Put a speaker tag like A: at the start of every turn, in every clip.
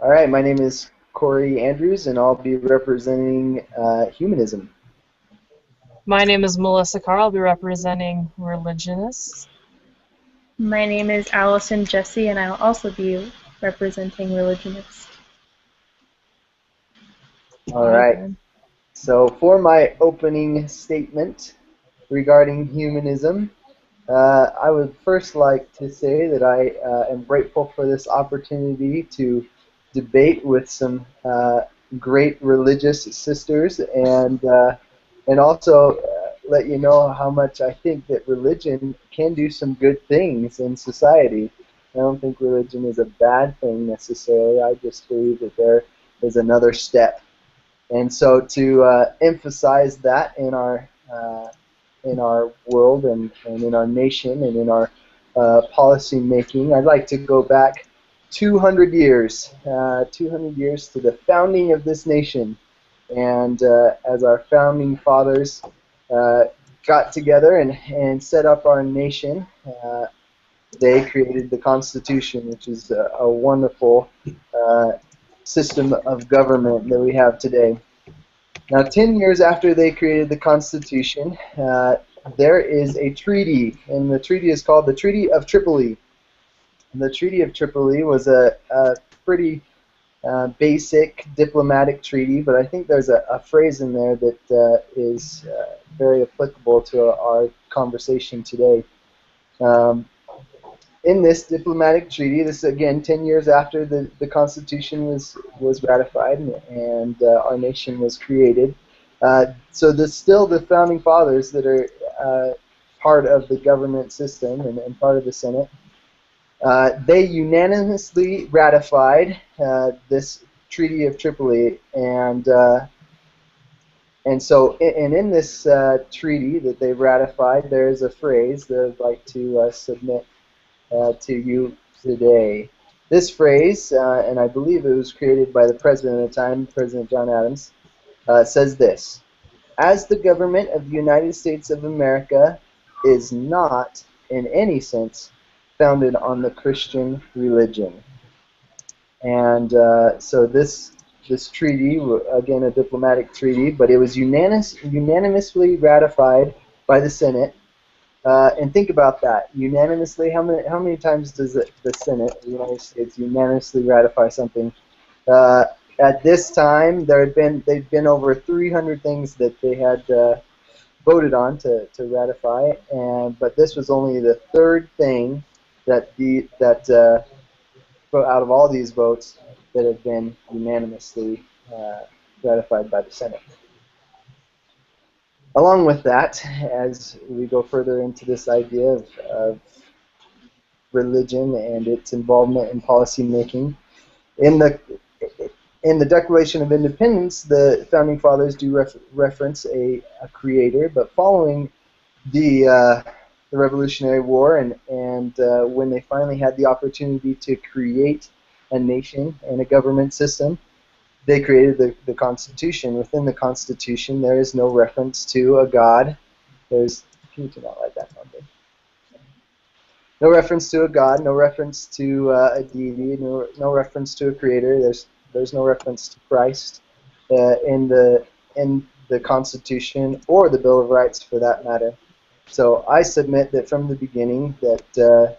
A: All right, my name is Corey Andrews, and I'll be representing humanism.
B: My name is Melissa Carr. I'll be representing religionists.
C: My name is Allison Jesse, and I'll also be representing religionists.
A: All right, so for my opening statement regarding humanism, I would first like to say that I am grateful for this opportunity to debate with some great religious sisters and also let you know how much I think that religion can do some good things in society. I don't think religion is a bad thing necessarily. I just believe that there is another step. And so to emphasize that in our world and in our nation and in our policy making, I'd like to go back 200 years, 200 years to the founding of this nation. And as our founding fathers uh, got together and set up our nation, they created the Constitution, which is a wonderful system of government that we have today. Now, 10 years after they created the Constitution, there is a treaty, and the treaty is called the Treaty of Tripoli. And the Treaty of Tripoli was a pretty basic diplomatic treaty, but I think there's a phrase in there that is very applicable to our conversation today. Um, in this diplomatic treaty, this again 10 years after the Constitution was ratified and our nation was created. So there's still the founding fathers that are part of the government system and part of the Senate. They unanimously ratified this Treaty of Tripoli, and so in this treaty that they ratified, there is a phrase that I'd like to submit to you today. This phrase, and I believe it was created by the president at the time, President John Adams, says this: "As the government of the United States of America is not, in any sense, founded on the Christian religion." And so this treaty, again a diplomatic treaty, but it was unanimously ratified by the Senate. And think about that. Unanimously, how many times does the Senate of the United States unanimously ratify something? Uh, at this time, they'd been over 300 things that they had voted on to ratify, but this was only the third thing that out of all these votes that have been unanimously ratified by the Senate. Along with that, as we go further into this idea of religion and its involvement in policy making, in the Declaration of Independence, the founding fathers do reference a creator, but following the Revolutionary War and when they finally had the opportunity to create a nation and a government system, they created the Constitution. Within the Constitution, there is no reference to a God. Can you turn that light back on, babe? No reference to a God, no reference to a deity, no reference to a creator. There's no reference to Christ in the Constitution or the Bill of Rights, for that matter. So I submit that from the beginning that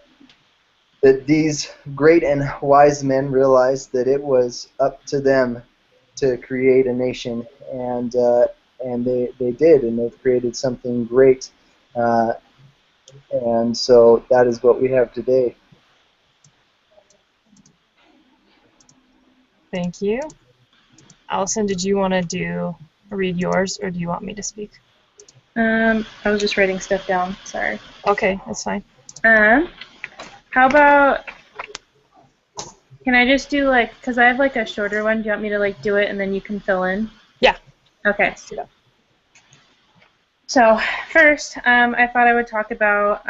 A: these great and wise men realized that it was up to them to create a nation, and they did, and they've created something great. And so that is what we have today.
B: Thank you. Allison, did you want to read yours, or do you want me to speak?
C: I was just writing stuff down. Sorry.
B: Okay, that's fine.
C: How about, can I just do because I have a shorter one. Do you want me to do it and then you can fill in?
B: Yeah.
C: Okay.
B: Let's do that.
C: So first, I thought I would talk about,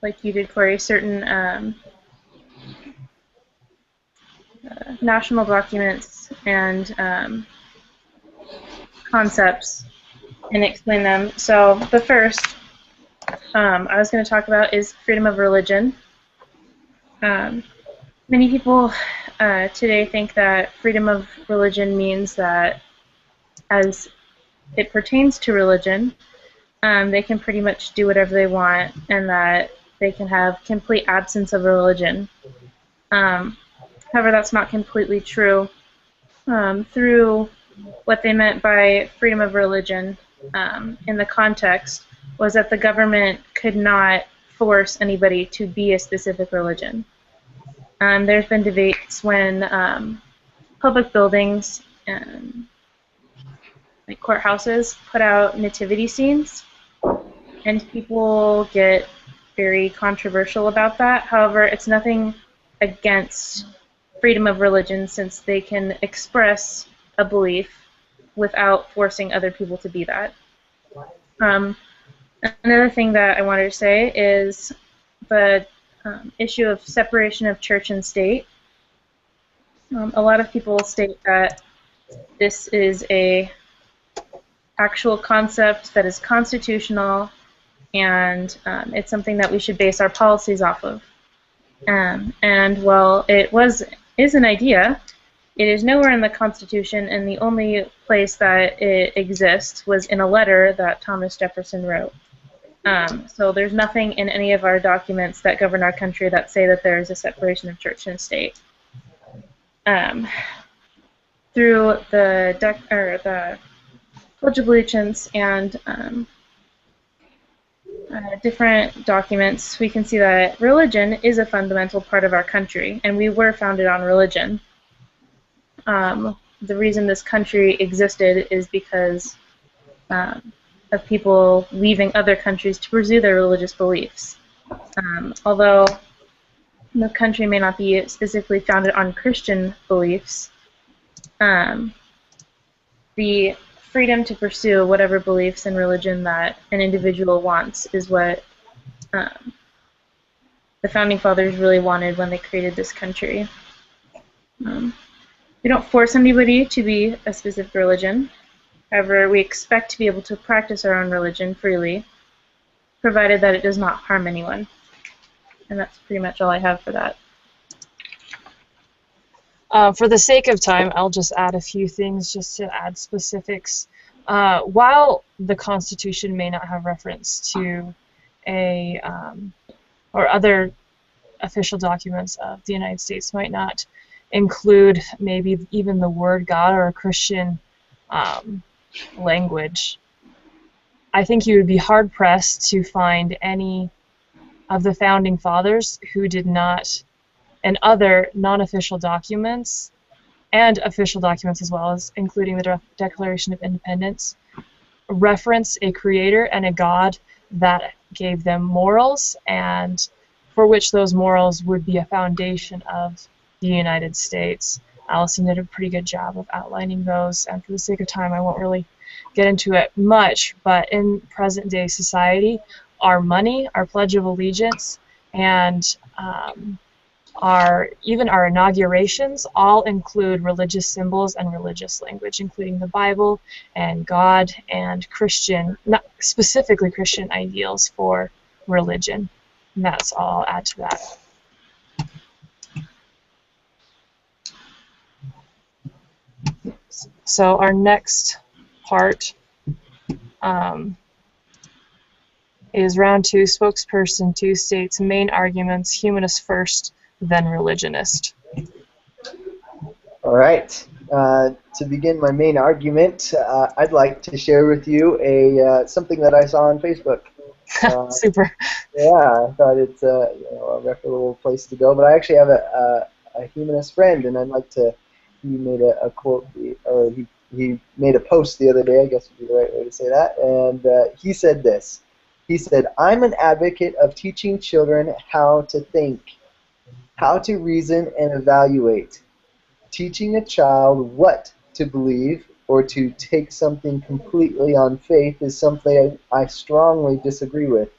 C: like you did, Corey, certain national documents and concepts and explain them. So the first I was going to talk about is freedom of religion. Many people today think that freedom of religion means that as it pertains to religion, they can pretty much do whatever they want and that they can have complete absence of religion. Um, However, that's not completely true. Through what they meant by freedom of religion in the context was that the government could not force anybody to be a specific religion. There's been debates when public buildings and like courthouses put out nativity scenes, and people get very controversial about that. However, it's nothing against freedom of religion since they can express a belief without forcing other people to be that. Um, Another thing that I wanted to say is the issue of separation of church and state. A lot of people state that this is a actual concept that is constitutional, and it's something that we should base our policies off of. And while is an idea, it is nowhere in the Constitution, and the only place that it exists was in a letter that Thomas Jefferson wrote. So there's nothing in any of our documents that govern our country that say that there is a separation of church and state. Through the Pledge of Allegiance and different documents, we can see that religion is a fundamental part of our country, and we were founded on religion. The reason this country existed is because of people leaving other countries to pursue their religious beliefs. Although the country may not be specifically founded on Christian beliefs, the freedom to pursue whatever beliefs and religion that an individual wants is what the Founding Fathers really wanted when they created this country. We don't force anybody to be a specific religion. However, we expect to be able to practice our own religion freely, provided that it does not harm anyone. And that's pretty much all I have for that.
B: For the sake of time, I'll just add a few things just to add specifics. While the Constitution may not have reference to a or other official documents of the United States might not include maybe even the word God or a Christian language, I think you would be hard-pressed to find any of the Founding Fathers who did not, and other non-official documents, and official documents as well, as including the Declaration of Independence, reference a creator and a God that gave them morals, and for which those morals would be a foundation of the United States. Allison did a pretty good job of outlining those, and for the sake of time I won't really get into it much, but in present-day society, our money, our Pledge of Allegiance, and even our inaugurations all include religious symbols and religious language, including the Bible and God and Christian, not specifically Christian ideals for religion. And that's all I'll add to that. So our next part is round 2, spokesperson 2 states main arguments, humanist first, then religionist.
A: All right. To begin my main argument, I'd like to share with you something that I saw on Facebook.
B: Super.
A: Yeah, I thought it's a reputable place to go. But I actually have a humanist friend, and I'd like to. He made a quote, or he made a post the other day. I guess would be the right way to say that. And he said this. He said, "I'm an advocate of teaching children how to think, how to reason and evaluate. Teaching a child what to believe or to take something completely on faith is something I strongly disagree with.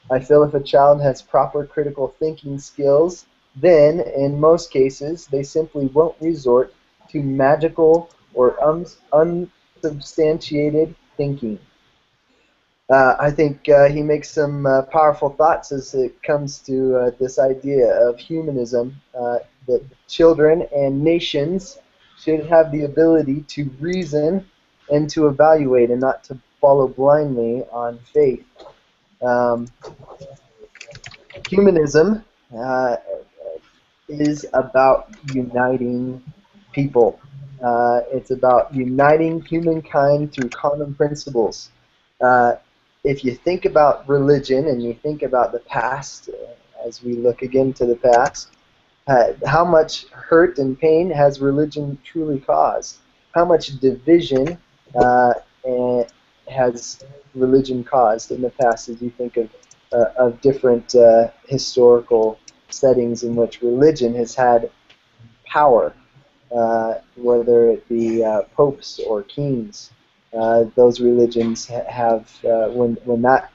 A: I feel if a child has proper critical thinking skills, then, in most cases, they simply won't resort to magical or unsubstantiated thinking." I think he makes some powerful thoughts as it comes to this idea of humanism, that children and nations should have the ability to reason and to evaluate and not to follow blindly on faith. Um, Humanism uh, is about uniting people. It's about uniting humankind through common principles. Uh, if you think about religion and you think about the past, as we look again to the past, how much hurt and pain has religion truly caused? How much division uh, has religion caused in the past as you think of different historical settings in which religion has had power, whether it be popes or kings? Those religions have, when that,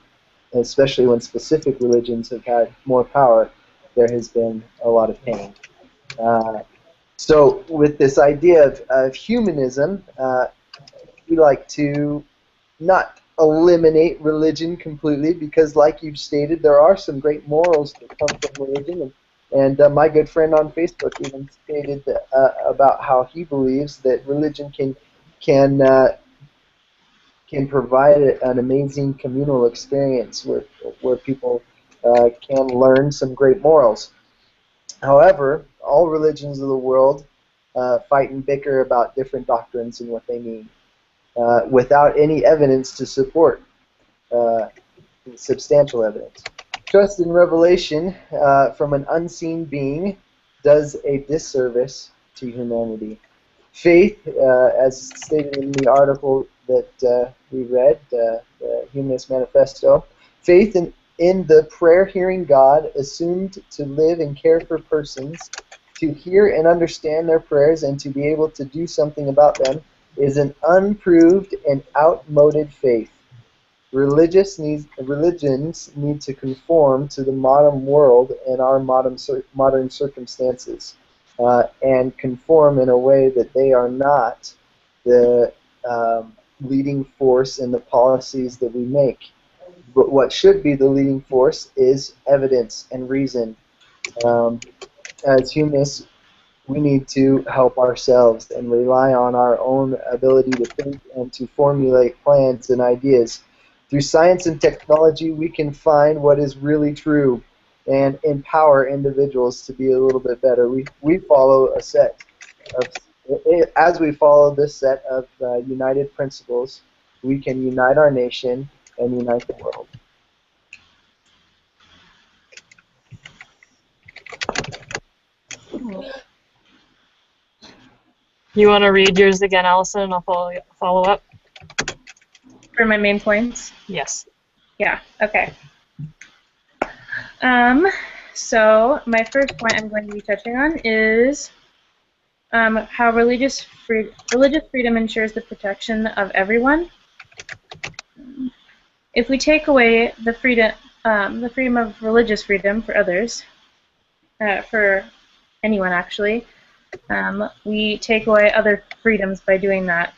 A: especially when specific religions have had more power, there has been a lot of pain. Uh, so with this idea of humanism, we like to not eliminate religion completely because, like you've stated, there are some great morals that come from religion. And my good friend on Facebook even stated that, about how he believes that religion can uh, can provide an amazing communal experience where people can learn some great morals. However, all religions of the world fight and bicker about different doctrines and what they mean, without any evidence to support, uh, substantial evidence. Trust in revelation from an unseen being does a disservice to humanity. Faith, as stated in the article that we read, the Humanist Manifesto, faith in the prayer-hearing God assumed to live and care for persons, to hear and understand their prayers, and to be able to do something about them, is an unproved and outmoded faith. Religions need to conform to the modern world and our modern circumstances, and conform in a way that they are not the leading force in the policies that we make. But what should be the leading force is evidence and reason. Um, as humanists, we need to help ourselves and rely on our own ability to think and to formulate plans and ideas. Through science and technology, we can find what is really true and empower individuals to be a little bit better. We follow a set of, as we follow this set of united principles, we can unite our nation and unite the world.
B: You want to read yours again, Allison, and I'll follow up?
C: For my main points?
B: Yes.
C: Yeah, okay. So my first point I'm going to be touching on is how religious freedom ensures the protection of everyone. If we take away the freedom of religious freedom for others, for anyone actually, we take away other freedoms by doing that.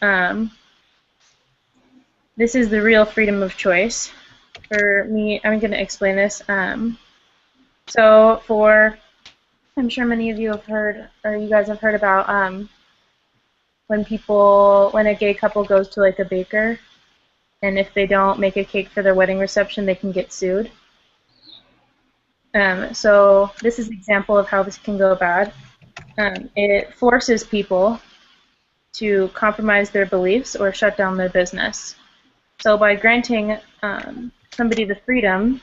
C: This is the real freedom of choice. For me, I'm going to explain this. So I'm sure many of you have heard, or you guys have heard about when a gay couple goes to like a baker, and if they don't make a cake for their wedding reception, they can get sued. So this is an example of how this can go bad. It forces people to compromise their beliefs or shut down their business. So by granting somebody the freedom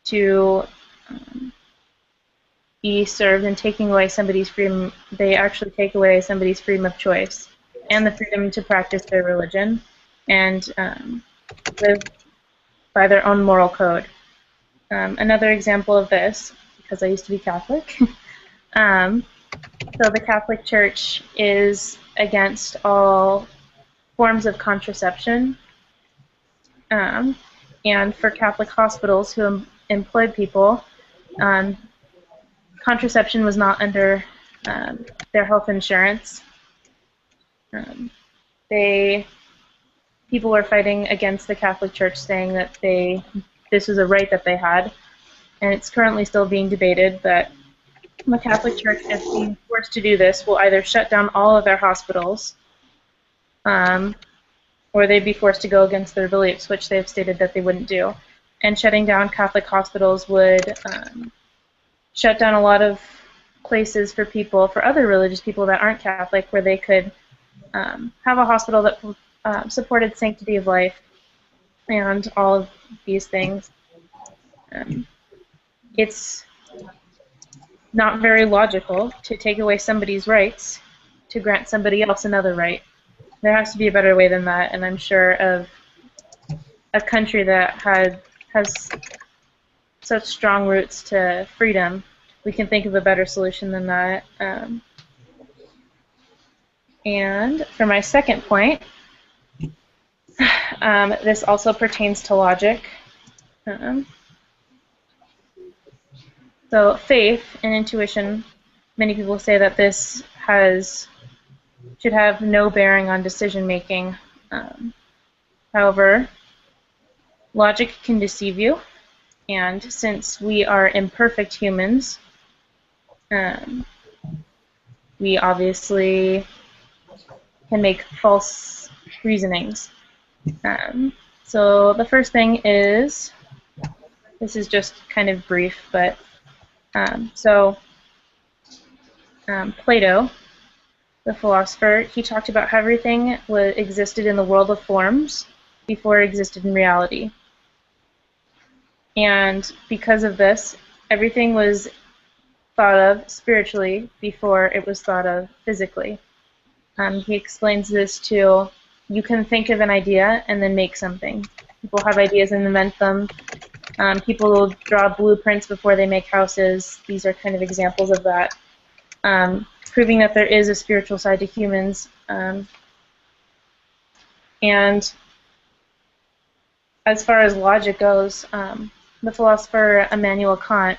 C: to be served and taking away somebody's freedom, they actually take away somebody's freedom of choice and the freedom to practice their religion and live by their own moral code. Another example of this, because I used to be Catholic, so the Catholic Church is against all forms of contraception, and for Catholic hospitals who employed people, contraception was not under their health insurance. They people were fighting against the Catholic Church, saying that this was a right that they had, and it's currently still being debated. But the Catholic Church, if being forced to do this, will either shut down all of their hospitals, or they'd be forced to go against their beliefs, which they've stated that they wouldn't do. And shutting down Catholic hospitals would shut down a lot of places for people, for other religious people that aren't Catholic, where they could have a hospital that supported sanctity of life and all of these things. It's not very logical to take away somebody's rights to grant somebody else another right. There has to be a better way than that, and I'm sure of a country that has such strong roots to freedom, we can think of a better solution than that. And for my second point, this also pertains to logic. So faith and intuition, many people say that this should have no bearing on decision making. However, logic can deceive you, and since we are imperfect humans, we obviously can make false reasonings. So the first thing is, this is just kind of brief, but Plato, the philosopher, he talked about how everything existed in the world of forms before it existed in reality. And because of this, everything was thought of spiritually before it was thought of physically. He explains this to, you can think of an idea and then make something. People have ideas and invent them. People will draw blueprints before they make houses. These are kind of examples of that, proving that there is a spiritual side to humans. And as far as logic goes, the philosopher Immanuel Kant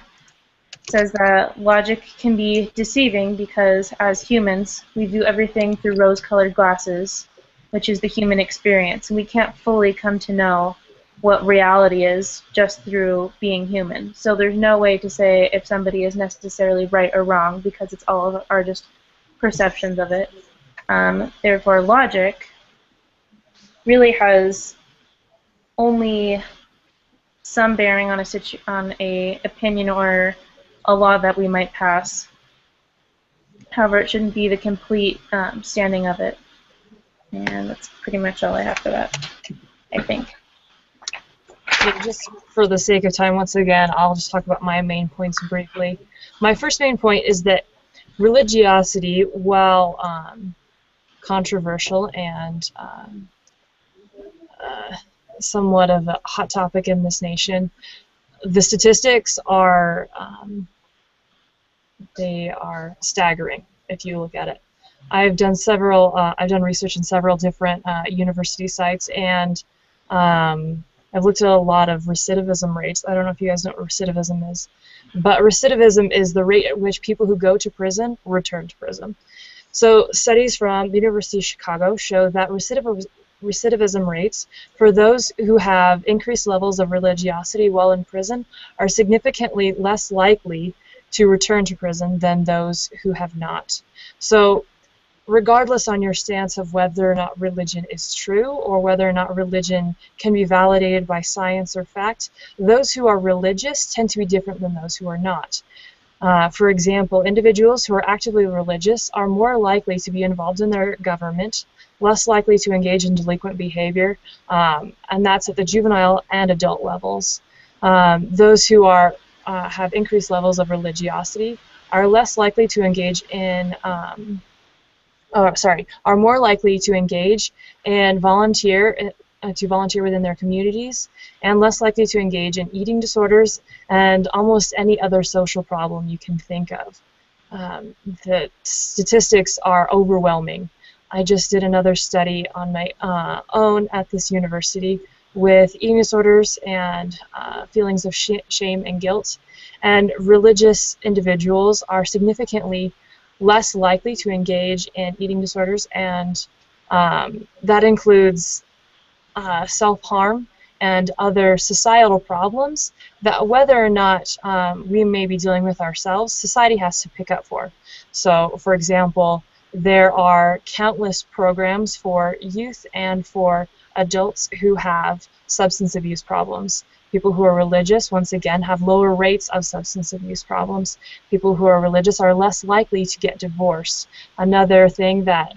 C: says that logic can be deceiving because as humans, we view everything through rose-colored glasses, which is the human experience. And we can't fully come to know what reality is just through being human. So there's no way to say if somebody is necessarily right or wrong because it's all of our just perceptions of it. Therefore, logic really has only some bearing on a opinion or a law that we might pass. However, it shouldn't be the complete standing of it. And that's pretty much all I have for that, I think.
B: Yeah, just for the sake of time, once again, I'll just talk about my main points briefly. My first main point is that religiosity, while controversial and somewhat of a hot topic in this nation, the statistics are they are staggering if you look at it. I've done research in several different university sites, and I've looked at a lot of recidivism rates. I don't know if you guys know what recidivism is, but recidivism is the rate at which people who go to prison return to prison. So studies from the University of Chicago show that recidivism rates for those who have increased levels of religiosity while in prison are significantly less likely to return to prison than those who have not. So regardless on your stance of whether or not religion is true or whether or not religion can be validated by science or fact, those who are religious tend to be different than those who are not. For example, individuals who are actively religious are more likely to be involved in their government, less likely to engage in delinquent behavior, and that's at the juvenile and adult levels. Those who have increased levels of religiosity are less likely to engage in are more likely to engage and volunteer within their communities, and less likely to engage in eating disorders and almost any other social problem you can think of. The statistics are overwhelming. I just did another study on my own at this university with eating disorders and feelings of shame and guilt, and religious individuals are significantly less likely to engage in eating disorders, and that includes self-harm and other societal problems that whether or not we may be dealing with ourselves, society has to pick up for. So, for example, there are countless programs for youth and for adults who have substance abuse problems. People who are religious, once again, have lower rates of substance abuse problems. People who are religious are less likely to get divorced. Another thing that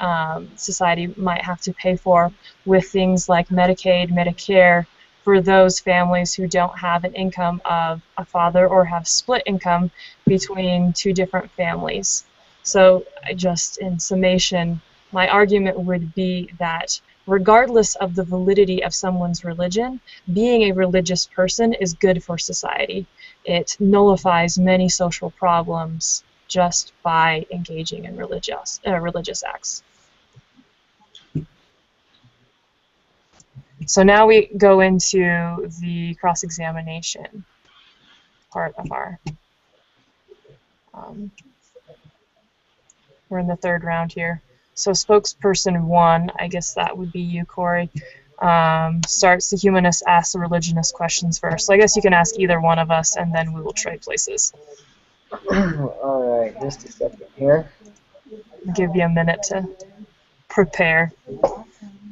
B: society might have to pay for with things like Medicaid, Medicare, for those families who don't have an income of a father or have split income between two different families. So just in summation, my argument would be that regardless of the validity of someone's religion, being a religious person is good for society. It nullifies many social problems just by engaging in religious acts. So now we go into the cross-examination part of our, we're in the third round here. So spokesperson 1, I guess that would be you, Corey, starts. The humanist asks the religionist questions first. So I guess you can ask either one of us, and then we will trade places.
A: All right, just a second here.
B: I'll give you a minute to prepare.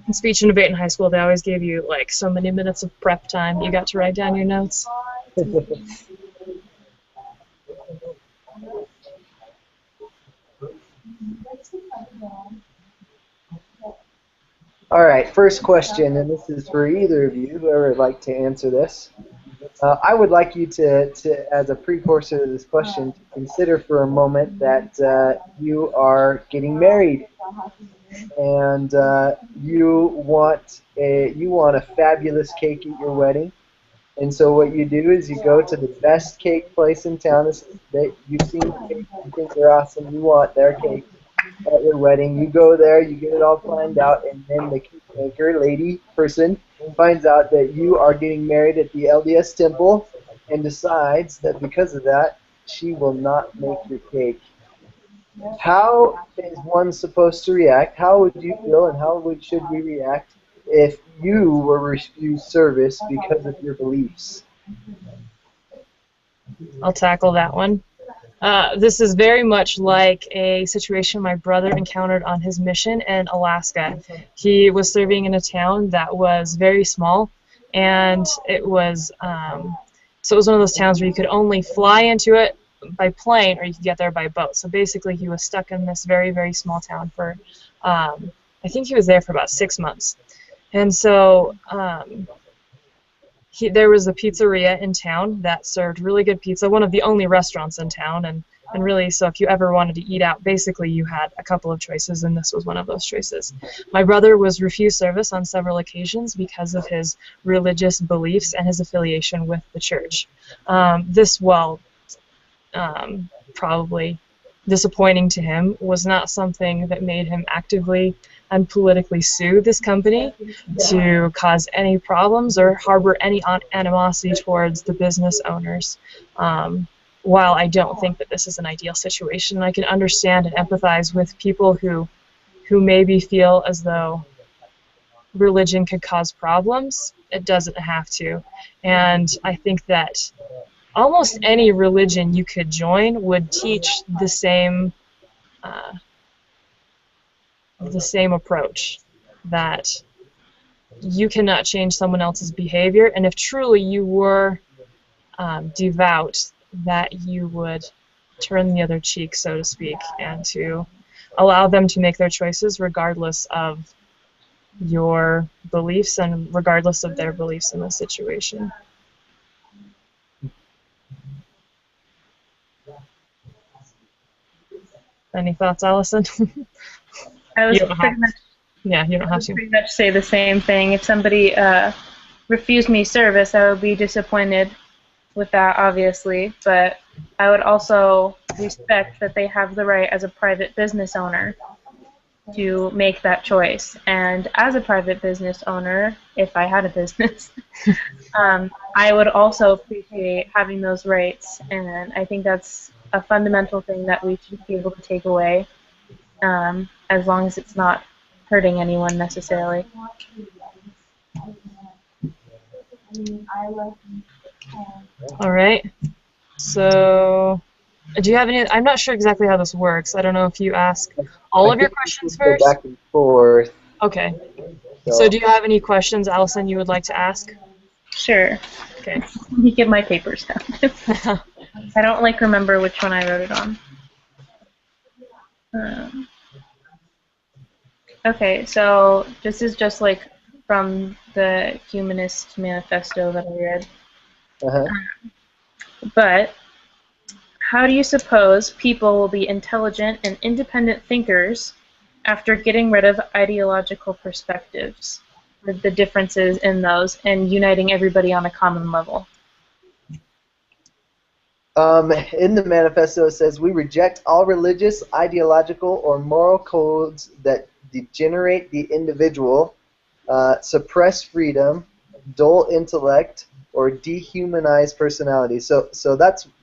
B: In speech and debate in high school, they always gave you like so many minutes of prep time. You got to write down your notes.
A: All right, first question, and this is for either of you, whoever would like to answer this. I would like you to, as a precursor to this question, to consider for a moment that you are getting married, and you want a fabulous cake at your wedding. And so what you do is you go to the best cake place in town that you've seen the cake, you think they're awesome, you want their cake at your wedding. You go there, you get it all planned out, and then the cake maker, lady, person, finds out that you are getting married at the LDS temple and decides that because of that, she will not make your cake. How is one supposed to react? How would you feel, and should we react if you were refused service because of your beliefs?
B: I'll tackle that one. This is very much like a situation my brother encountered on his mission in Alaska. He was serving in a town that was very small, and it was so it was one of those towns where you could only fly into it by plane or you could get there by boat. So basically he was stuck in this very, very small town for, I think he was there for about 6 months. And so there was a pizzeria in town that served really good pizza, one of the only restaurants in town, and really, so if you ever wanted to eat out, basically you had a couple of choices, and this was one of those choices. My brother was refused service on several occasions because of his religious beliefs and his affiliation with the church. This, while probably disappointing to him, was not something that made him actively and politically sue this company to cause any problems or harbor any animosity towards the business owners. While I don't think that this is an ideal situation, I can understand and empathize with people who maybe feel as though religion could cause problems. It doesn't have to. And I think that almost any religion you could join would teach the same approach, that you cannot change someone else's behavior, and if truly you were devout, that you would turn the other cheek, so to speak, and to allow them to make their choices regardless of your beliefs and regardless of their beliefs in the situation. Any thoughts, Allison?
C: I was
B: You don't have to.
C: Pretty much say the same thing. If somebody refused me service, I would be disappointed with that, obviously, but I would also respect that they have the right as a private business owner to make that choice. And as a private business owner, if I had a business, I would also appreciate having those rights, and I think that's a fundamental thing that we should be able to take away, as long as it's not hurting anyone necessarily.
B: All right. So, do you have any? I'm not sure exactly how this works. I don't know if you ask all
A: I
B: of your
A: think we
B: questions
A: should go
B: first.
A: back and forth.
B: Okay. So,
A: So,
B: do you have any questions, Allison, you would like to ask?
C: Sure.
B: Okay.
C: Let me get my papers down. I don't remember which one I wrote it on. Okay, so this is just from the Humanist Manifesto that I read.
A: uh-huh.
C: But how do you suppose people will be intelligent and independent thinkers after getting rid of ideological perspectives, the differences in those, and uniting everybody on a common level?
A: In the manifesto, it says, we reject all religious, ideological, or moral codes that degenerate the individual, suppress freedom, dull intellect, or dehumanize personality. So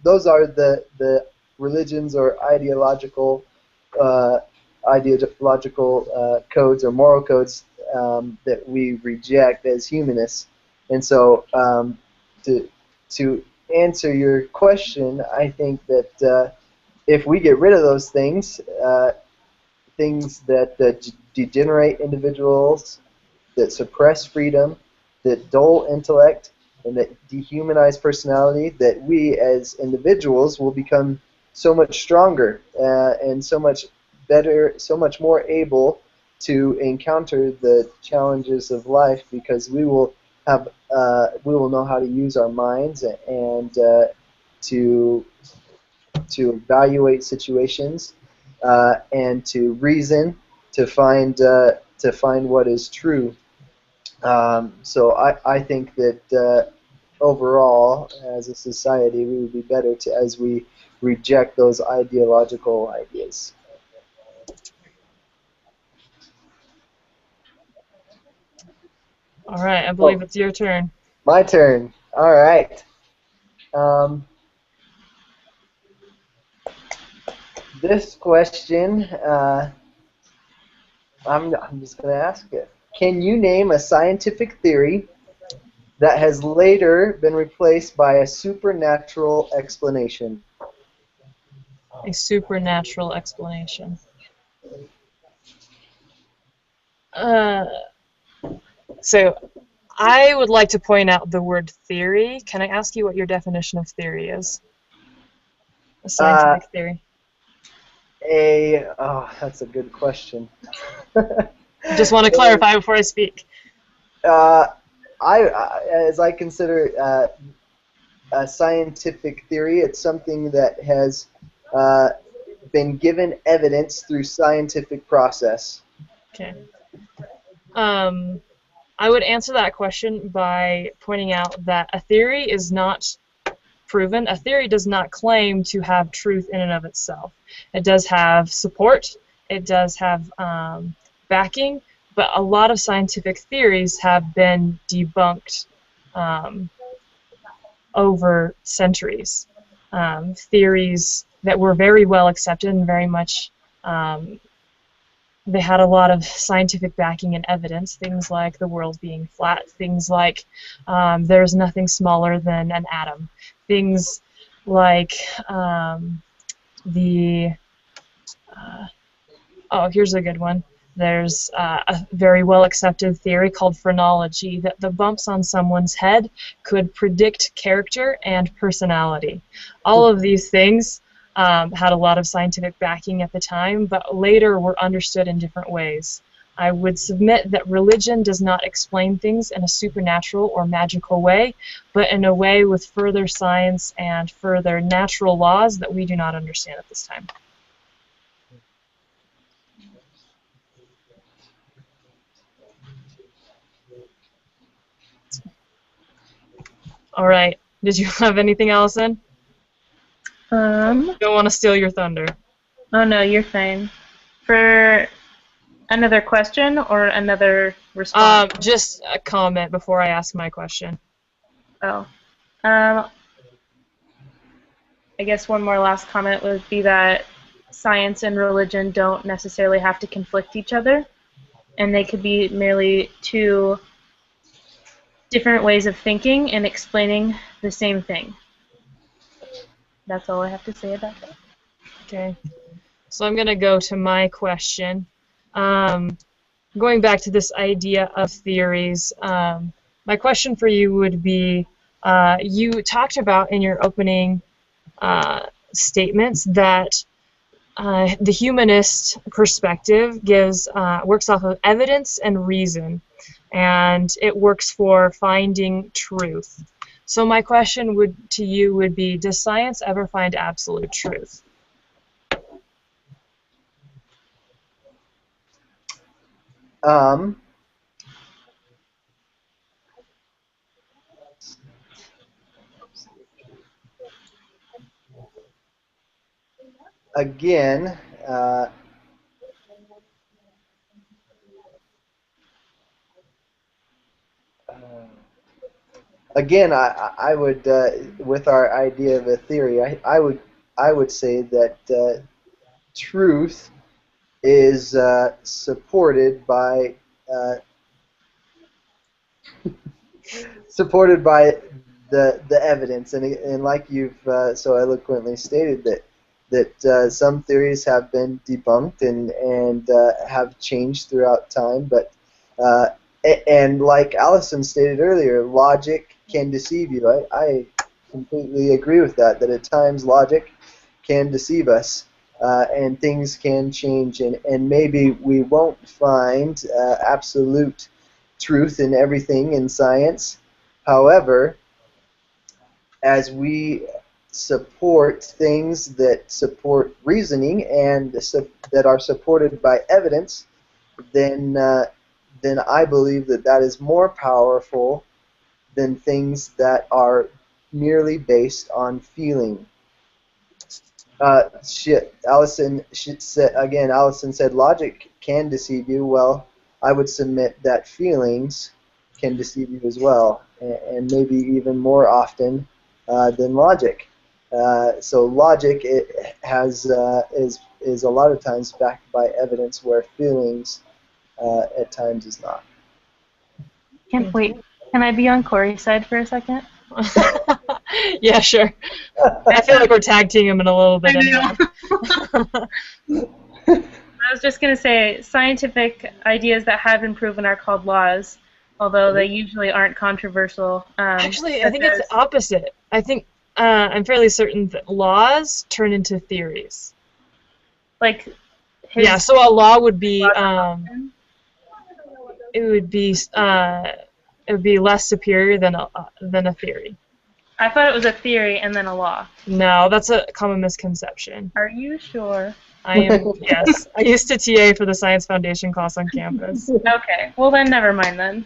A: those are the religions or uh, ideological codes or moral codes that we reject as humanists. And so to to answer your question, I think that if we get rid of those things, things that degenerate individuals, that suppress freedom, that dull intellect, and that dehumanize personality, that we as individuals will become so much stronger and so much better, so much more able to encounter the challenges of life because we will know how to use our minds and to evaluate situations and to reason to find what is true. So I think that overall, as a society, we would be better to as we reject those ideological ideas.
B: All right. I believe
A: Oh,
B: it's your turn.
A: my turn. All right. Um, this question, I'm just going to ask it. Can you name a scientific theory that has later been replaced by a supernatural explanation?
B: A supernatural explanation. Uh, so I would like to point out the word theory. Can I ask you what your definition of theory is? A
A: Uh,
B: scientific theory.
A: that's a good question.
B: Just want to clarify before I speak.
A: uh, as I consider a scientific theory, it's something that has uh, been given evidence through scientific process.
B: Okay. I would answer that question by pointing out that a theory is not proven. A theory does not claim to have truth in and of itself. It does have support, it does have backing, but a lot of scientific theories have been debunked um, over centuries. Theories that were very well accepted and very much um, they had a lot of scientific backing and evidence, things like the world being flat, things like there's nothing smaller than an atom, things like the, here's a good one. There's a very well accepted theory called phrenology that the bumps on someone's head could predict character and personality. All of these things had a lot of scientific backing at the time, but later were understood in different ways. I would submit that religion does not explain things in a supernatural or magical way, but in a way with further science and further natural laws that we do not understand at this time. All right. Did you have anything, Allison? Don't want to steal your thunder.
C: Oh no, you're fine. For another question or another response?
B: Just a comment before I ask my question.
C: Oh. I guess one more last comment would be that science and religion don't necessarily have to conflict each other, and they could be merely two different ways of thinking and explaining the same thing. That's all I have to say about that.
B: Okay. So I'm going to go to my question. Going back to this idea of theories, my question for you would be, you talked about in your opening statements that the humanist perspective works off of evidence and reason, and it works for finding truth. So my question to you would be, does science ever find absolute truth?
A: Again, I would, with our idea of a theory, I would say that truth is supported by uh, the evidence, and like you've so eloquently stated, that some theories have been debunked and have changed throughout time, but uh, and like Allison stated earlier, logic can deceive you. I completely agree with that. That at times logic can deceive us. And things can change, and maybe we won't find absolute truth in everything in science. However, as we support things that support reasoning and that are supported by evidence, then I believe that that is more powerful than things that are merely based on feeling. Allison said logic can deceive you. Well, I would submit that feelings can deceive you as well, and maybe even more often than logic. So logic is a lot of times backed by evidence, where feelings at times is not.
C: Wait, can I be on Corey's side for a second?
B: Yeah, sure. I feel like we're tag teaming him in a little bit anyway.
C: I was just going to say, scientific ideas that have been proven are called laws, although they usually aren't controversial.
B: Actually, I think it's the opposite. I think I'm fairly certain that laws turn into theories.
C: Like,
B: yeah. So a law would be it would be less superior than a theory.
C: I thought it was a theory and then a law.
B: No, that's a common misconception.
C: Are you sure?
B: I am, yes. I used to TA for the Science Foundation class on campus.
C: Okay, well then never mind then.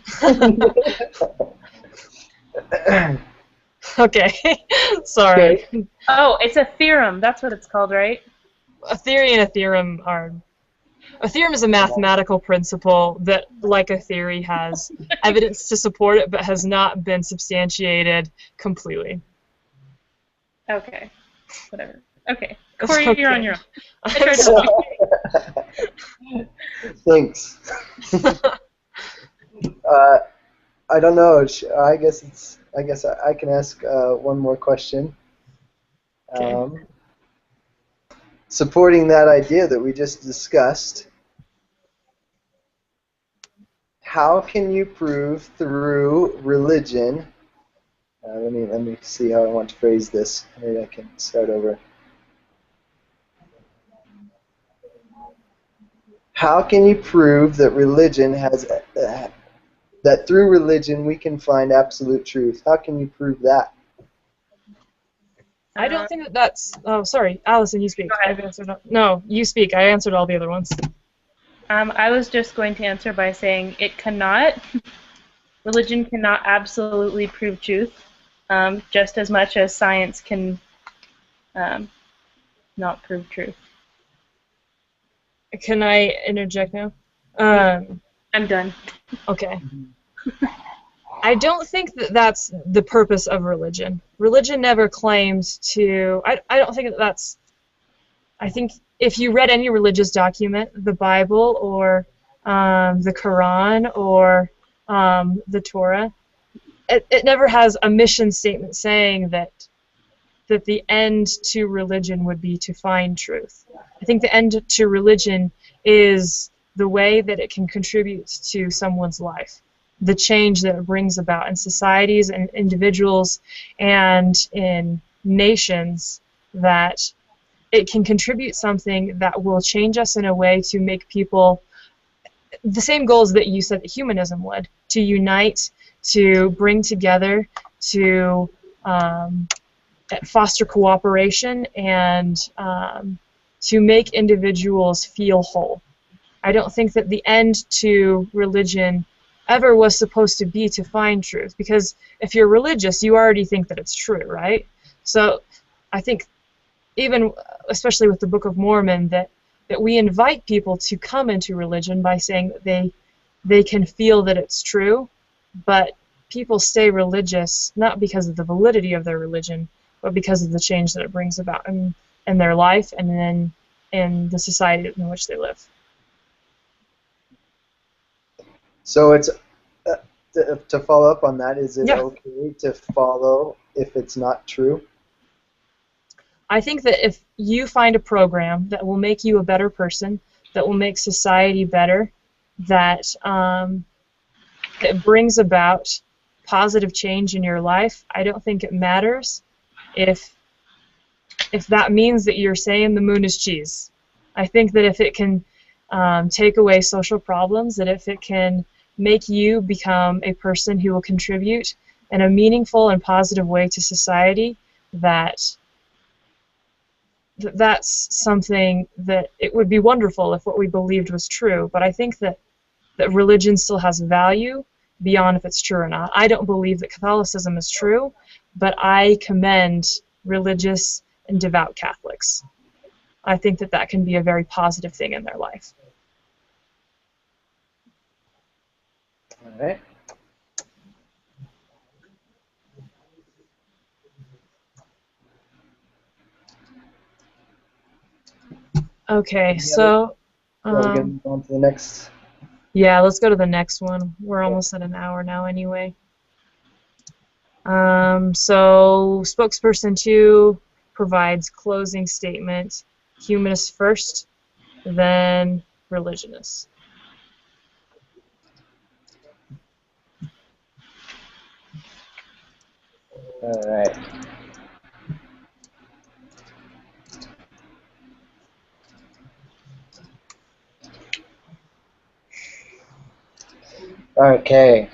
B: Okay, sorry.
C: Oh, it's a theorem. That's what it's called, right?
B: A theory and a theorem are... A theorem is a mathematical principle that, like a theory, has evidence to support it, but has not been substantiated completely.
C: Okay, whatever. Okay, Corey, okay. You're on your own.
A: Thanks. I don't know. I guess I can ask one more question.
B: Okay.
A: Supporting that idea that we just discussed, how can you prove through religion? Let me see how I want to phrase this. Maybe I can start over. How can you prove that religion has that through religion we can find absolute truth? How can you prove that?
B: I don't think that's... Oh, sorry. Allison, you speak. I've answered... No, you speak. I answered all the other ones.
C: I was just going to answer by saying it cannot. Religion cannot absolutely prove truth, just as much as science can not prove truth.
B: Can I interject now?
C: I'm done.
B: Okay. I don't think that that's the purpose of religion. Religion never claims to... I don't think that that's... I think if you read any religious document, the Bible or the Quran or the Torah, it never has a mission statement saying that the end to religion would be to find truth. I think the end to religion is the way that it can contribute to someone's life, the change that it brings about in societies and individuals and in nations, that it can contribute something that will change us in a way to make people the same goals that you said that humanism would, to unite, to bring together, to foster cooperation, and to make individuals feel whole. I don't think that the end to religion ever was supposed to be to find truth, because if you're religious, you already think that it's true, right? So I think even, especially with the Book of Mormon, that we invite people to come into religion by saying that they can feel that it's true, but people stay religious not because of the validity of their religion, but because of the change that it brings about in their life and in the society in which they live.
A: So it's to follow up on that, is it
B: Yeah.
A: okay to follow if it's not true?
B: I think that if you find a program that will make you a better person, that will make society better, that that brings about positive change in your life, I don't think it matters if that means that you're saying the moon is cheese. I think that if it can take away social problems, that if it can make you become a person who will contribute in a meaningful and positive way to society, that's something that it would be wonderful if what we believed was true. But I think that religion still has value beyond if it's true or not. I don't believe that Catholicism is true, but I commend religious and devout Catholics. I think that can be a very positive thing in their life.
A: All right.
B: Okay, so
A: We're going to move on to the next.
B: yeah, let's go to the next one. We're almost at an hour now anyway. So spokesperson 2 provides closing statement. Humanist first, then religionist.
A: All right. Okay.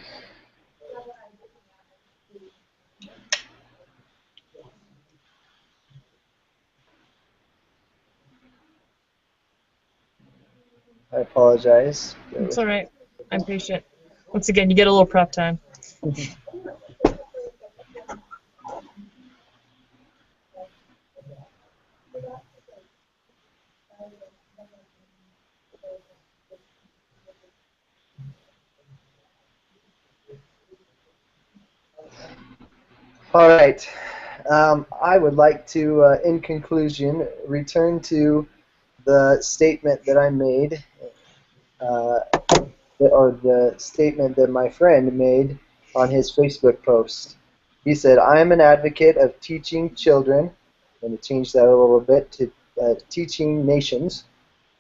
A: I apologize.
B: It's all right. I'm patient. Once again, you get a little prep time.
A: All right. I would like to, in conclusion, return to the statement that I made, or the statement that my friend made on his Facebook post. He said, "I am an advocate of teaching children," I'm going to change that a little bit, to teaching nations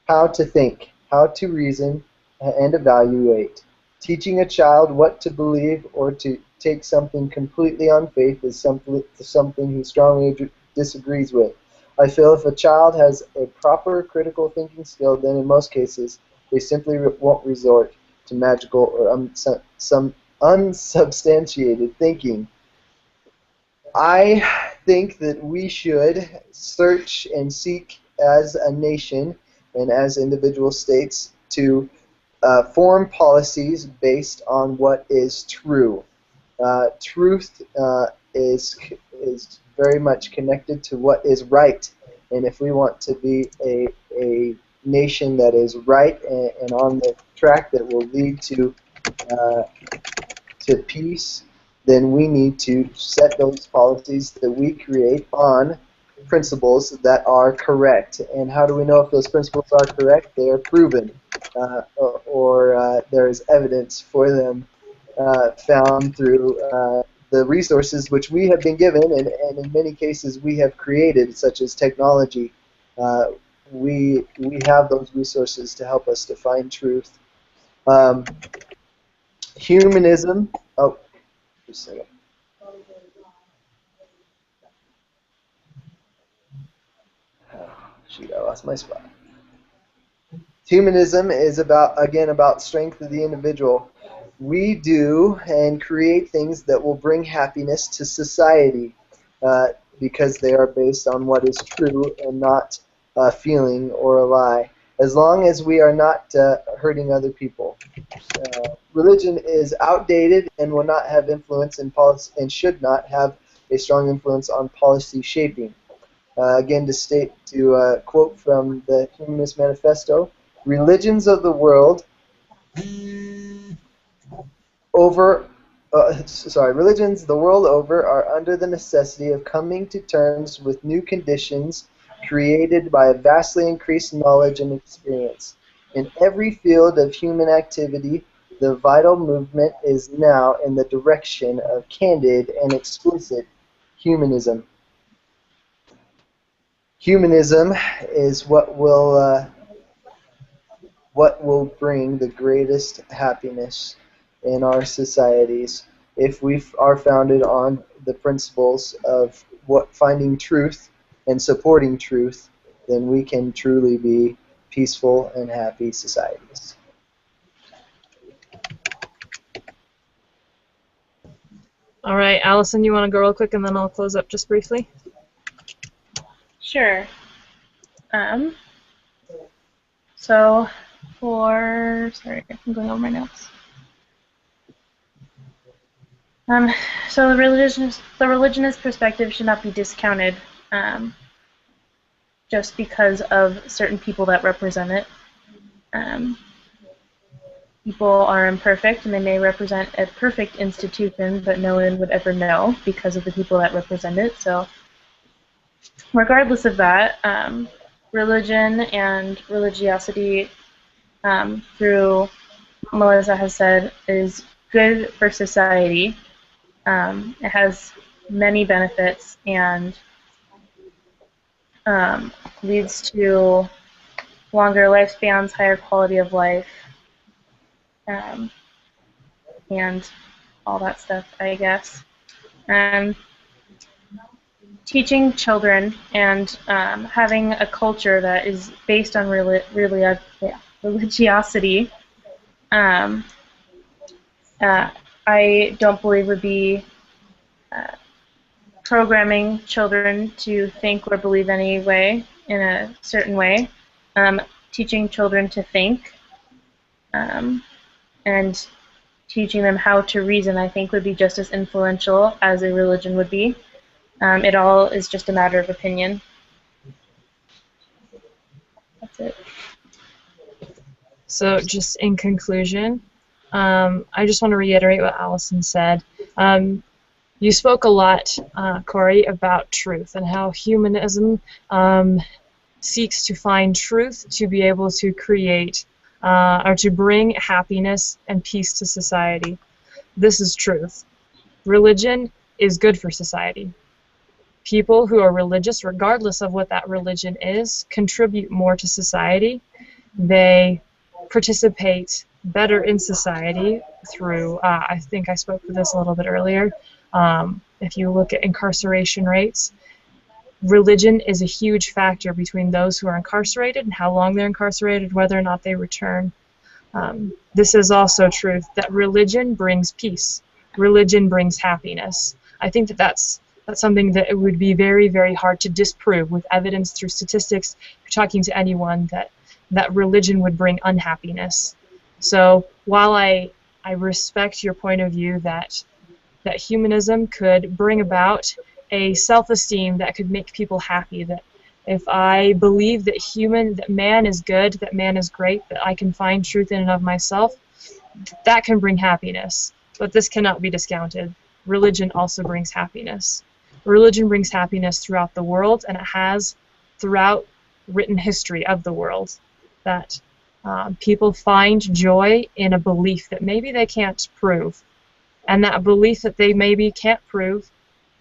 A: how to think, how to reason, and evaluate. Teaching a child what to believe or to take something completely on faith is something he strongly disagrees with. I feel if a child has a proper critical thinking skill, then in most cases they simply won't resort to magical or some unsubstantiated thinking. I think that we should search and seek as a nation and as individual states to form policies based on what is true. Truth is very much connected to what is right, and if we want to be a nation that is right and on the track that will lead to peace, then we need to set those policies that we create on principles that are correct. And how do we know if those principles are correct? They are proven, or there is evidence for them found through the resources which we have been given, and in many cases we have created, such as technology. Uh, we have those resources to help us to find truth. Um, Humanism. Oh, just a second. Oh, shoot, I lost my spot. Humanism is about strength of the individual. We do and create things that will bring happiness to society uh, because they are based on what is true and not a feeling or a lie. As long as we are not hurting other people. Religion is outdated and will not have influence in policy and should not have a strong influence on policy shaping. Again, to quote from the Humanist Manifesto, religions of the world over, religions the world over are under the necessity of coming to terms with new conditions created by a vastly increased knowledge and experience. In every field of human activity, the vital movement is now in the direction of candid and explicit humanism. Humanism is what will bring the greatest happiness in our societies if we are founded on the principles of what finding truth and supporting truth, then we can truly be peaceful and happy societies.
B: All right, Allison, you want to go real quick, and then I'll close up just briefly?
C: Sure. So sorry, I'm going over my notes. So the religionist perspective should not be discounted just because of certain people that represent it. People are imperfect, and they may represent a perfect institution, but no one would ever know because of the people that represent it. So regardless of that, religion and religiosity, through what Melissa has said, is good for society. It has many benefits and leads to longer lifespans, higher quality of life, and all that stuff, I guess. Teaching children and having a culture that is based on religiosity, I don't believe would be programming children to think or believe any way in a certain way. Teaching children to think and teaching them how to reason, I think, would be just as influential as a religion would be. It all is just a matter of opinion. That's it.
B: So just in conclusion, I just want to reiterate what Allison said. You spoke a lot, Corey, about truth and how humanism seeks to find truth to be able to create or to bring happiness and peace to society. This is truth. Religion is good for society. People who are religious, regardless of what that religion is, contribute more to society. They participate better in society through, I think I spoke to this a little bit earlier, if you look at incarceration rates, religion is a huge factor between those who are incarcerated and how long they're incarcerated, whether or not they return. This is also truth, that religion brings peace. Religion brings happiness. I think that that's something that it would be very, very hard to disprove with evidence through statistics. If you're talking to anyone, that religion would bring unhappiness. So while I respect your point of view that humanism could bring about a self-esteem that could make people happy, that if I believe that man is good, that man is great, that I can find truth in and of myself, that can bring happiness. But this cannot be discounted. Religion also brings happiness. Religion brings happiness throughout the world, and it has throughout written history of the world, that people find joy in a belief that maybe they can't prove. And that belief that they maybe can't prove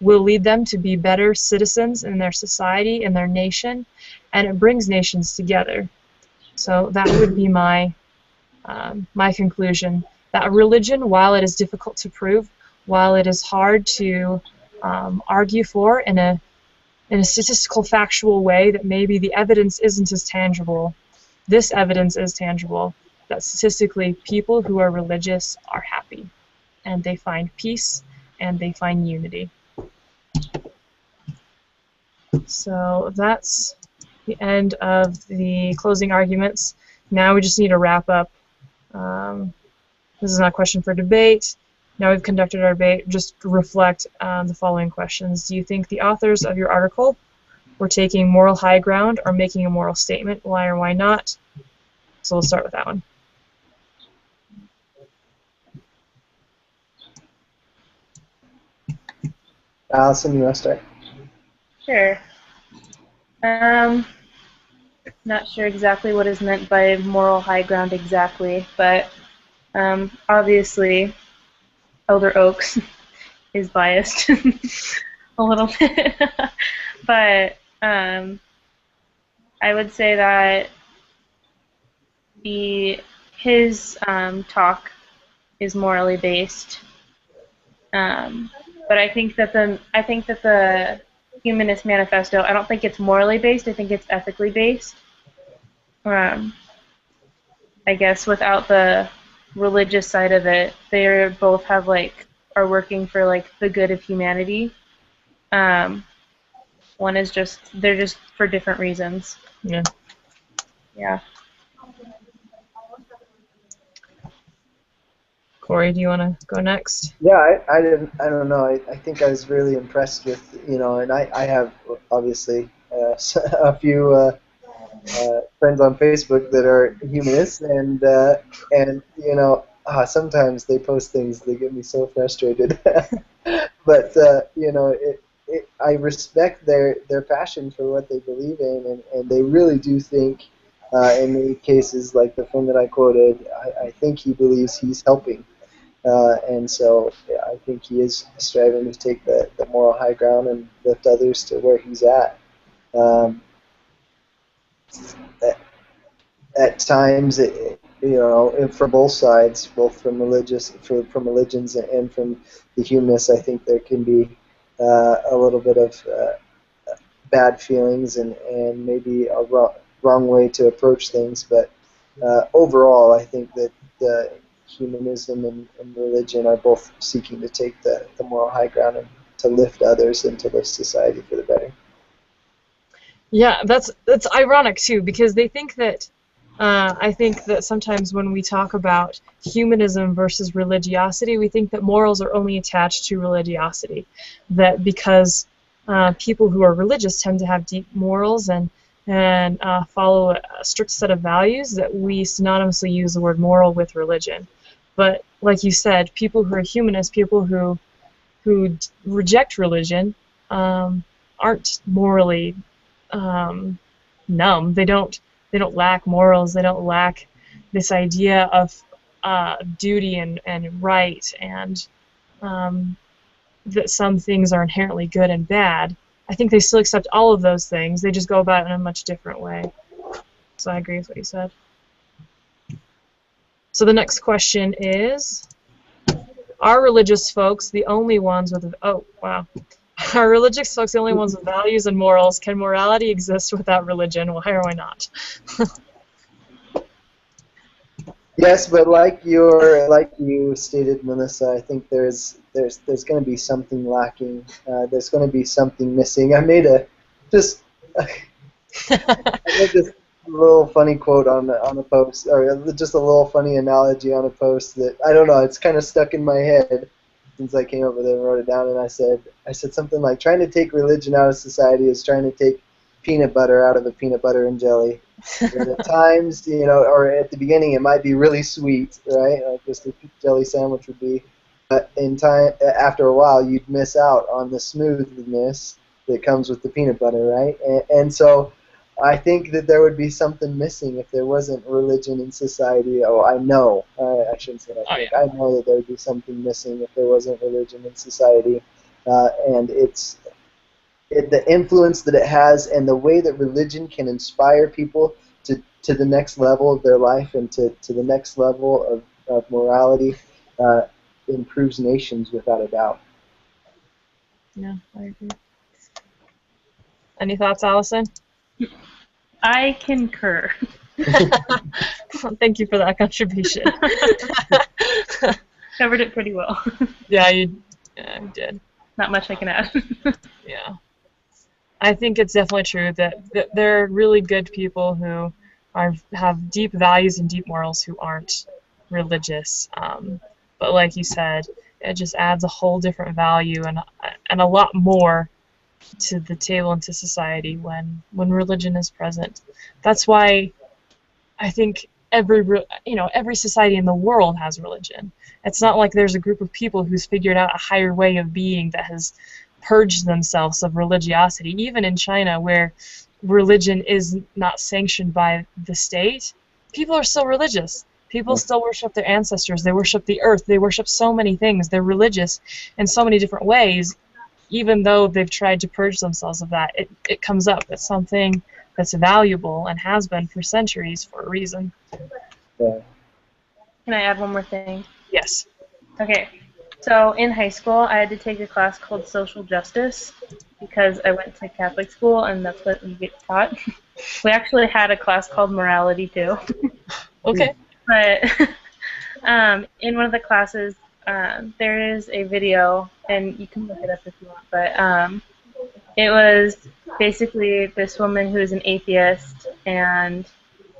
B: will lead them to be better citizens in their society, in their nation, and it brings nations together. So that would be my conclusion, that religion, while it is difficult to prove, while it is hard to argue for in a statistical, factual way, that maybe the evidence isn't as tangible, this evidence is tangible, that statistically people who are religious are happy, and they find peace, and they find unity. So that's the end of the closing arguments. Now we just need to wrap up. This is not a question for debate. Now we've conducted our debate, just reflect the following questions. Do you think the authors of your article were taking moral high ground or making a moral statement? Why or why not? So we'll start with that one.
A: Allison, you want to start?
C: Sure. Not sure exactly what is meant by moral high ground exactly, but obviously Elder Oaks is biased a little bit. But I would say that his talk is morally based. But I think that the Humanist Manifesto, I don't think it's morally based. I think it's ethically based. I guess without the religious side of it, they both have are working for the good of humanity. One is they're just for different reasons.
B: Yeah.
C: Yeah.
B: Corey, do you want to go next?
A: Yeah, I don't know. I think I was really impressed with, and I have obviously a few friends on Facebook that are humanists, and sometimes they post things that get me so frustrated. But I respect their passion for what they believe in, and they really do think. In many cases, like the friend that I quoted, I think he believes he's helping. And so I think he is striving to take the moral high ground and lift others to where he's at. At times, from both sides, both from from religions and from the humanists, I think there can be a little bit of bad feelings and maybe a wrong way to approach things. But overall, I think that humanism and religion are both seeking to take the moral high ground and to lift others and to lift society for the better.
B: Yeah, that's ironic too, because they think that I think that sometimes when we talk about humanism versus religiosity, we think that morals are only attached to religiosity. That because people who are religious tend to have deep morals and follow a strict set of values, that we synonymously use the word moral with religion. But like you said, people who are humanists, people who reject religion, aren't morally numb. They don't lack morals. They don't lack this idea of duty and right, and that some things are inherently good and bad. I think they still accept all of those things. They just go about it in a much different way. So I agree with what you said. So the next question is, are religious folks the only ones with... Oh, wow. Are religious folks the only ones with values and morals? Can morality exist without religion? Why or why not?
A: Yes, but like you stated, Melissa, I think there's going to be something lacking. There's going to be something missing. I made this little funny quote on a post, or just a little funny analogy on a post that I don't know. It's kind of stuck in my head since I came over there and wrote it down. And I said something like, trying to take religion out of society is trying to take peanut butter out of a peanut butter and jelly. And at times, or at the beginning, it might be really sweet, right? Like just a jelly sandwich would be. But after a while, you'd miss out on the smoothness that comes with the peanut butter, right? And so I think that there would be something missing if there wasn't religion in society. Oh, I know. I shouldn't say I
B: Oh
A: think.
B: yeah.
A: I know that there would be something missing if there wasn't religion in society. And the influence that it has and the way that religion can inspire people to the next level of their life and to the next level of morality uh, improves nations without a doubt.
B: Yeah, I agree. Any thoughts, Allison?
C: I concur.
B: Thank you for that contribution.
C: Covered it pretty well.
B: Yeah, you did.
C: Not much I can add.
B: Yeah. I think it's definitely true that there are really good people who have deep values and deep morals who aren't religious. But like you said, it just adds a whole different value and a lot more to the table and to society when religion is present. That's why I think every society in the world has religion. It's not like there's a group of people who's figured out a higher way of being that has purged themselves of religiosity. Even in China, where religion is not sanctioned by the state, people are still religious. People still worship their ancestors. They worship the earth. They worship so many things. They're religious in so many different ways. Even though they've tried to purge themselves of that, it comes up. It's something that's valuable and has been for centuries for a reason.
A: Yeah.
C: Can I add one more thing?
B: Yes.
C: Okay. So in high school, I had to take a class called social justice because I went to Catholic school and that's what we get taught. We actually had a class called morality too.
B: Okay.
C: But in one of the classes, there is a video, and you can look it up if you want, but it was basically this woman who is an atheist and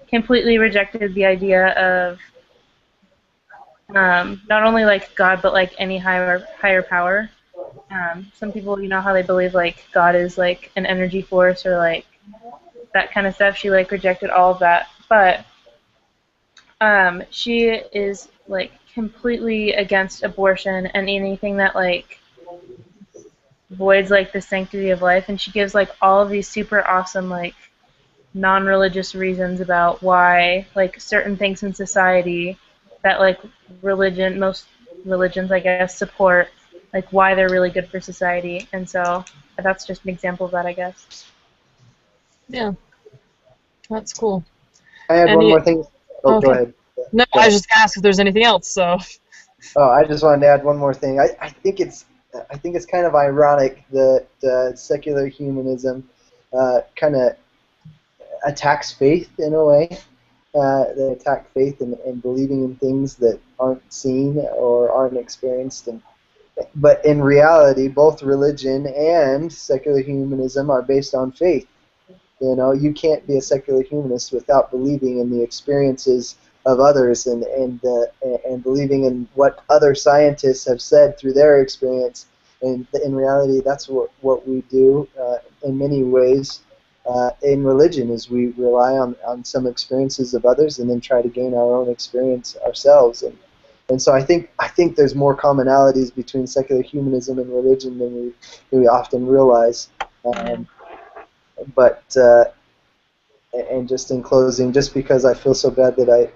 C: completely rejected the idea of not only like God, but like any higher power. Some people, you know, how they believe like God is like an energy force or like that kind of stuff. She like rejected all of that, but she is like completely against abortion and anything that like voids like the sanctity of life, and she gives like all of these super awesome like non-religious reasons about why like certain things in society that like most religions I guess support, like why they're really good for society. And so that's just an example of that, I guess.
B: Yeah. That's cool.
A: I had one
B: Any?
A: more thing. Oh, go
B: Okay.
A: ahead.
B: No,
A: Go
B: I was
A: ahead.
B: just gonna ask if there's anything else. So.
A: Oh, I just wanted to add one more thing. I think it's kind of ironic that secular humanism kind of attacks faith in a way. They attack faith and believing in things that aren't seen or aren't experienced. But in reality, both religion and secular humanism are based on faith. You know, you can't be a secular humanist without believing in the experiences of others and believing in what other scientists have said through their experience. And in reality, that's what we do in many ways in religion is we rely on some experiences of others and then try to gain our own experience ourselves. And so I think there's more commonalities between secular humanism and religion than we often realize. Um, but and just in closing, just because I feel so bad that I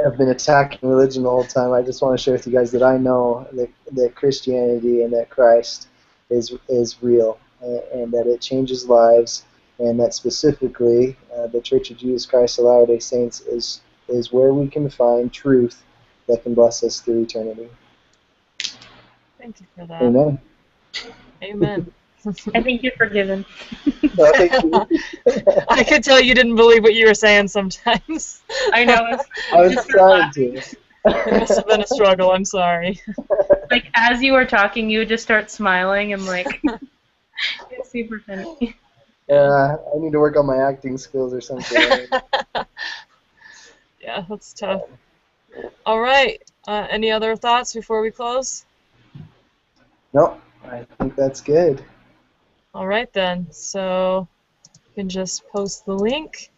A: have been attacking religion the whole time, I just want to share with you guys that I know that Christianity and that Christ is real and that it changes lives, and that specifically the Church of Jesus Christ of Latter-day Saints is where we can find truth that can bless us through eternity.
B: Thank you for that.
A: Amen.
B: Amen.
C: I think you're forgiven.
A: Well, thank you.
B: I could tell you didn't believe what you were saying sometimes.
C: I know.
A: I was trying to.
B: It must have been a struggle. I'm sorry.
C: Like as you were talking, you would just start smiling and like it's super funny.
A: I need to work on my acting skills or something.
B: Yeah, that's tough. All right. Any other thoughts before we close?
A: No, I think that's good.
B: All right then. So you can just post the link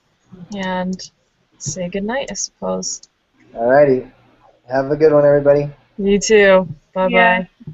B: and say goodnight, I suppose.
A: Alrighty. Have a good one, everybody.
B: You too. Bye
C: Yeah.
B: bye.